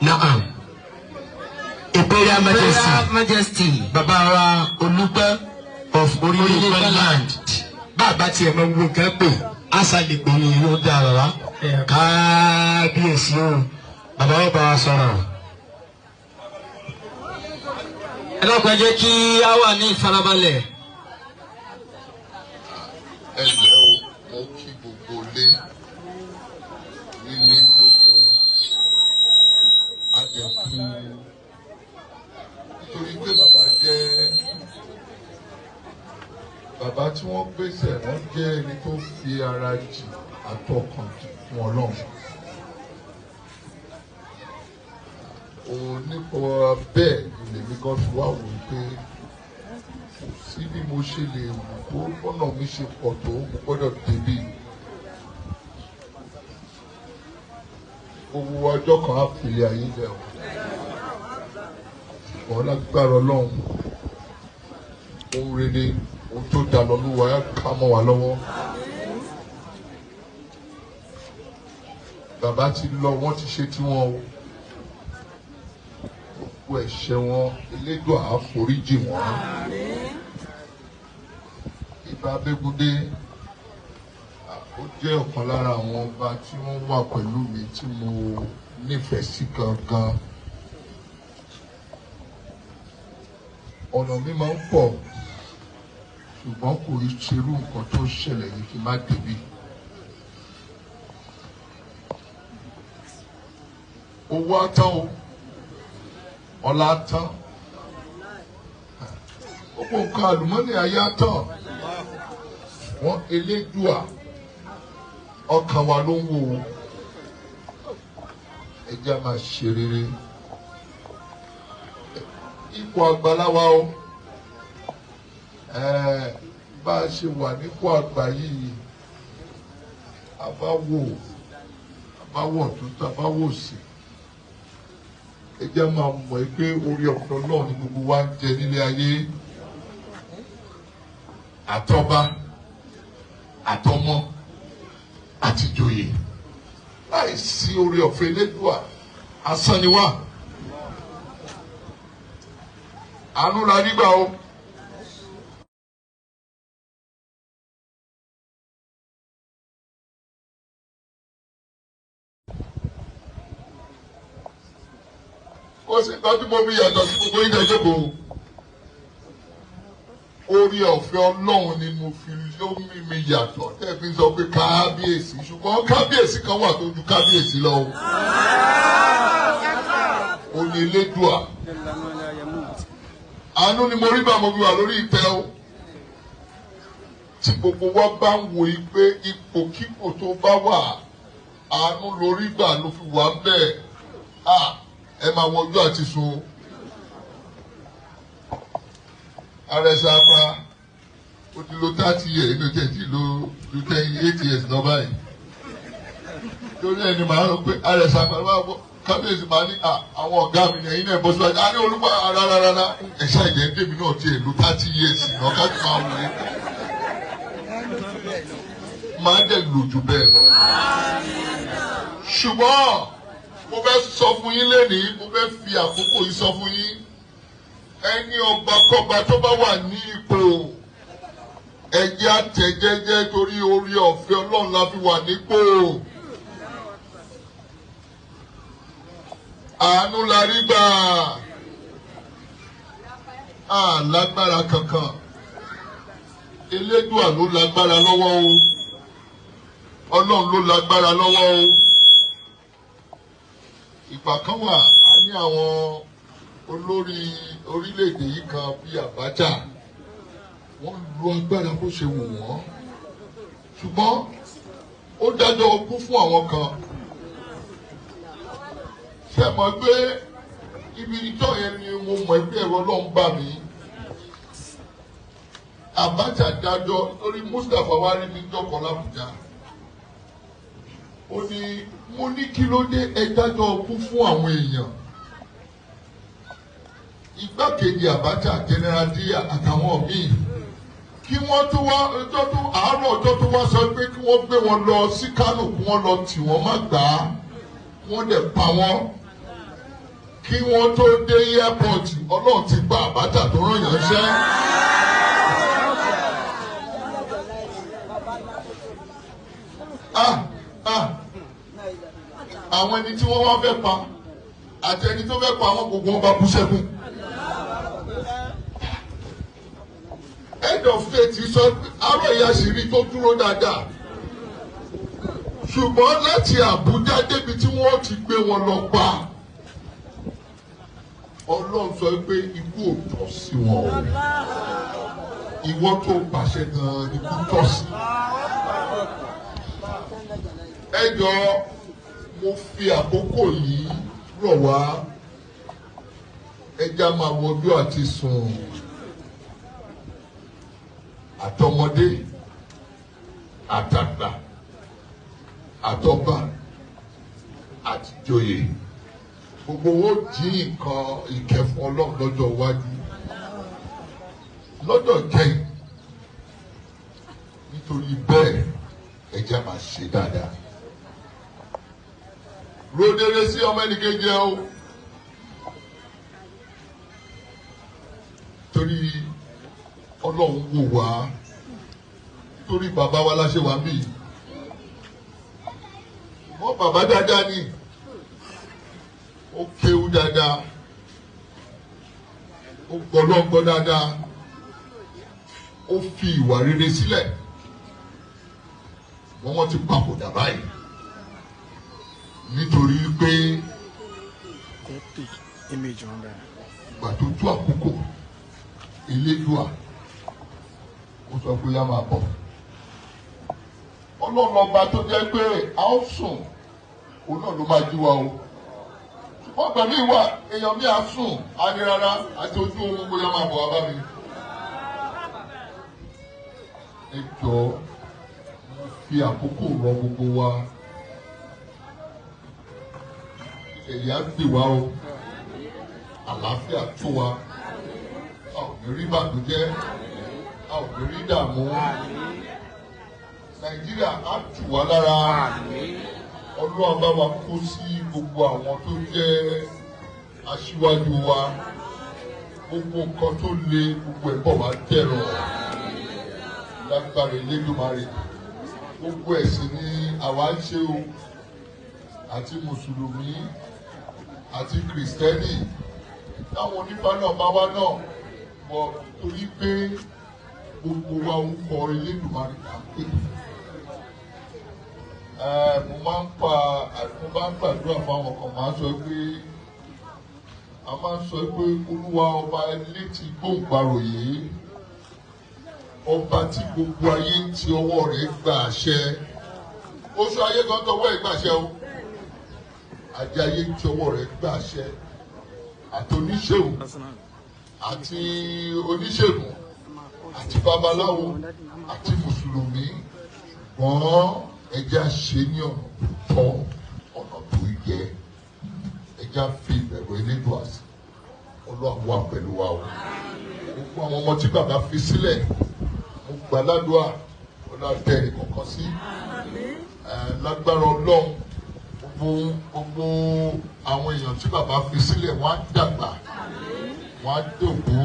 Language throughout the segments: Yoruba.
Naam. Imperial Majesty. Baba wa Olugbon of Orile-Igbon land. Bàbá tí ẹ mọ wo kan pé asali gbo ni yo da baba. Kábíyèsí o. Bàbá wa bá wa sọ̀rọ̀. Ẹ lọ pé jẹ́ kí a wà ní ìfarabalẹ̀. Ẹ lẹ́ o, mo kí gbogbo lé nílé lóko. A jẹ kú nítorí pé bàbá tí wọ́n gbèsè wọ́n jẹ́ ẹni tó fi ara jì àtọkàn fún Ọlọ́run. Nípa bẹ́ẹ̀ lèmi kan fi wá wò pé sí bí mo ṣe lè wù tó bọ́nà mi ṣe pọ̀ tó mo gbọ́dọ̀ débi. Owó ọjọ́ kan á fi ayé lẹ̀ o. Ṣùgbọ́n lágbára Ọlọ́run ohun rere ohun tó dá lọ lówó ayé ká mọ́ wa lọ́wọ́. Bàbá ti lọ wọ́n ti ṣe tiwọn o. Gbogbo ẹ̀ṣẹ̀ wọn Elédùà àforíjì wọn. Ìbà Abẹ́gúndé ó jẹ́ ọ̀kan lára àwọn ọba tí wọ́n wà pẹ̀lú mi tí mo nífẹ̀ẹ́ sí gangan. Ọ̀nà mi máa ń pọ̀ ṣùgbọ́n kò rí ṣerú nǹkan tó ṣẹlẹ̀ yìí kí n má débi. Owó atán o, ọlá atán, gbogbo nǹkan àlùmọ́nì ayé atán, wọ́n Elédùà ọkàn wa ló ń wò ó. Ẹ jẹ́ máa ṣe rere. Ipò àgbàláwa o, bá a ṣe wà nípò àgbà yìí, àbáwọ̀ tó tàbáwọ̀ sí. Ẹ jẹ́ máa mọ̀ pé orí ọ̀fẹ́ náà ni gbogbo wa ń jẹ nílé ayé. Àtọba, àtọmọ, àti ìjòyè. Láìsí orí ọ̀fẹ́ Elédùà asán ni wá. Àánú la rí gbà o. Ó sì tọ́jú mo fi yàtọ̀ sí gbogbo ìdá ìjókòó. Orí ọ̀fẹ́ Ọlọ́run ni mo fi ló mi yàtọ̀ tẹ́ fi sọ pé kábíyèsí ṣùgbọ́n kábíyèsí kan wà tó ju kábíyèsí lọ o. Ó ní Elédùà. Àánú ni mo rí bá mo fi wà lórí ìtẹ́ o. Tí gbogbo wa bá ń wo pé ipòkípò tó bá wà, àánú lórí gbà ló fi wà ń bẹ̀. Ẹ máa wọjú àti sun. Arẹsà apá ó ti lo 30 years inú jẹ́ tí lo 8 years lọ báyìí. Torí ẹni màá rò pé arẹsà apá ló bá wọ kábíyèsí máa ní àwọn ọ̀gá mi ní ẹ̀yin náà bọ́ síwájú. A ní Olúgbà rárá ẹ̀ṣá ìjẹ́ débi náà ti èlò 30 years náà kájú máa wọ ẹ́. Máa dẹ̀ lò jù bẹ́ẹ̀ lọ. Ṣùgbọ́n mo fẹ́ sọ fún yín lénìí, mo fẹ́ fi àkókò yìí sọ fún yín. Ẹni ọba kọ́ba tó bá wà ní ipò ẹ̀jẹ̀ àtẹ̀jẹ́jẹ́ torí orí ọ̀fẹ́ Ọlọ́run la fi wà nípò. Àánú la rí gbà. Lágbára kankan. Elédùà ló lágbára lọ́wọ́ o. Ọlọ́run ló lágbára lọ́wọ́ o. Ìgbà kan wà a ní àwọn olórí orílẹ̀-èdè yìí kan bíi Abacha wọ́n lu agbára bó ṣe wù wọ́n ṣùgbọ́n ó dájọ́ ọkú fún àwọn kan. Ṣé mọ̀ pé ibi ìjọ yẹn ni mo mọ̀ pé ẹ̀rọ Ọlọ́run bà mí. Abacha dájọ́ lórí Mustapha wá rí mi jọkọ̀ l'Abuja. Ó ní mo ní kí ló dé ẹ dájọ́ ọkú fún àwọn èèyàn. Igbákejì Abacha General Diya àtàwọn míì kí wọ́n tó wá àárọ̀ ọjọ́ tó wá sọ pé kí wọ́n gbé wọn lọ sí Kánò kí wọ́n lọ tì wọ́n má gbà á wọ́n dẹ̀ pa wọ́n. kí wọ́n tó dé airport Ọlọ́run ti gba àbátà tó rán yàn ṣẹ́. Àwọn ẹni tí wọ́n wá fẹ́ pa àti ẹni tó fẹ́ pa àwọn gbogbo wọn bá bú sẹ́kún. Head of state sọ àárọ̀ ìyá ṣìírí tó dúró dáadáa ṣùgbọ́n láti Àbújá débi tí wọ́n ti gbé wọn lọ pa Ọlọ́run sọ pé ikú ò tọ́ sí wọn o ìwọ tó pàṣẹ gan-an ni kú tọ́ sí. Ẹ jọ̀ọ́ mo fi àkókò yìí rọ̀ wá ẹja máa wọjú àti sùn àtọmọdé àtàgbà àtọba àtìjòyè gbogbo owó jí nǹkan ìkẹfún Ọlọ́run lọ́jọ́ iwájú lọ́jọ́ kẹ́yìn nítorí bẹ́ẹ̀ ẹja máa ṣe dáadáa ròdèrè sí ọmọ ẹnìkejì ẹ o torí Ọlọ́run wò wá torí bàbá wa láṣẹ wà bí wọ́n bàbá dáadáa ni ó kéwú dáadáa ó gbọ́lọ́gbọ́ dáadáa ó fi ìwà rere sílẹ̀ wọ́n ti papòdà báyìí nítorí pé ìgbà tó tó àkókò Elédùà ó sọ pé yá máa bọ̀ Ọlọ́run ọba tó jẹ́ pé a ó sùn òun náà ló máa jí wa o ṣùgbọ́n pẹ̀lú ìwà èèyàn mi á sùn á ní rárá àti ojú ohun bóyá máa bọ̀ wá bá mi. Ẹ jọ̀ọ́ mo fi àkókò rọ gbogbo wa ẹ̀yà gbè wá o àlàáfíà tó wa a ò ní rí bàdújẹ́ a ò ní rí dààmú Nàìjíríà á tù wá lára Ọlọ́run bá wa kó sí gbogbo àwọn tó jẹ́ aṣíwájú wa gbogbo nǹkan tó le gbogbo ẹ̀ bọ̀ wá dẹ̀rọ̀ lágbára Elédùmarè gbogbo ẹ̀sìn ni àwa ń ṣe o àti mùsùlùmí àti kìrìsìtẹ́nì táwọn onífá náà bá wá náà bọ̀ torí pé gbogbo wa ń kọ Elédùmarè pé mo máa ń gbàdúrà fáwọn kan máa ń sọ pé a máa ń sọ pé Olúwa ọba létí gbòǹgbàròyé ọba tí gbogbo ayé ti ọwọ́ rẹ̀ gba àṣẹ oṣù ayé kan tọwọ́ ẹ̀ gbàṣẹ o ajé ayé tí ọwọ́ rẹ̀ gba àṣẹ àti oníṣègùn àti oníṣègùn àti babaláwo àti mùsùlùmí gbọ́n ẹja ṣe ní ọ̀nà tó tọ́ ọ̀nà tó yẹ ẹja fi ìbẹ̀rù Elédùà sí Ọlọ́run wà pẹ̀lú wa o gbogbo àwọn ọmọ tí bàbá fi sílẹ̀ mo gbà ládùúà Ọlọ́run tẹ ìkọ̀kan sí lágbára Ọlọ́run gbogbo àwọn èèyàn tí bàbá fi sílẹ̀ wọ́n á dàgbà wọ́n á dògbò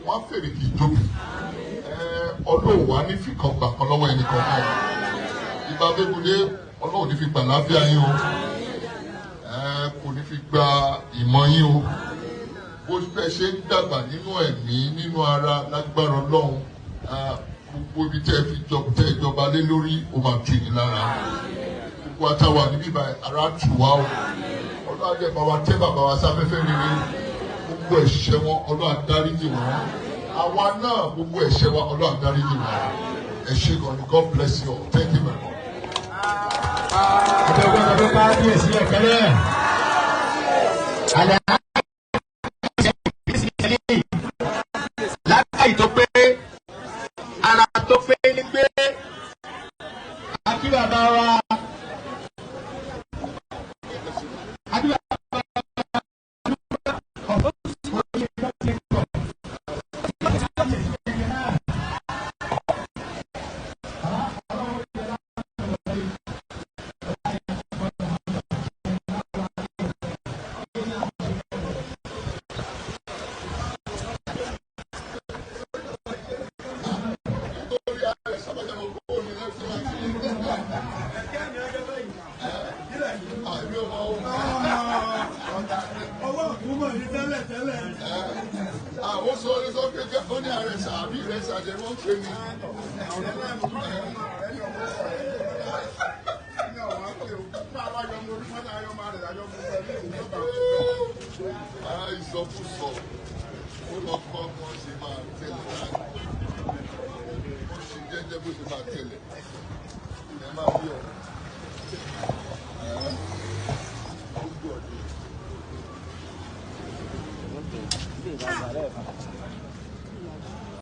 wọ́n á fèrè kì í jókè Ọlọ́run wà ní fìkan gbà kan lọ́wọ́ ẹnì kan náà ìbá Bẹ́gúndé Ọlọ́run ní fi gbà láfíà yín o kò ní fi gba ìmọ̀ yín o bó fẹ́ ṣe ń dàgbà nínú ẹ̀mí nínú ara lágbára Ọlọ́run gbogbo ibi tẹ́ fi ìjọba lé lórí o máa tù yín lára gbogbo àtàwà níbí báyìí ara tù wá o Ọlọ́run àjẹ́ bàbá tẹ́ bàbá wa sáfẹ́fẹ́ rere gbogbo ẹ̀ṣẹ̀ wọn Ọlọ́run dáríjì wọn àwa náà gbogbo ẹ̀ṣẹ̀ wa Ọlọ́run dáríjì wọn ẹ ṣé gan ni God bless you all thank you very much. Àtẹ̀wọ́n ọdún bá díẹ̀ sílẹ̀ kẹ́lẹ́. Àlẹ́ lákàyè tó pé ara tó pé ní gbé akíbàbá wa. Àwọn sọ ní sọ kékeré ó ní àrẹsà àbí ìrẹsà jẹ wọ́n pè ní. Ara ìsọkúsọ ó lọ kọ́ ọmọ ṣe máa tẹ̀lé láàrin. Ó ṣe jẹ́jẹ́ bó ṣe máa tẹ̀lé. Ẹ máa bí ọ̀rọ̀.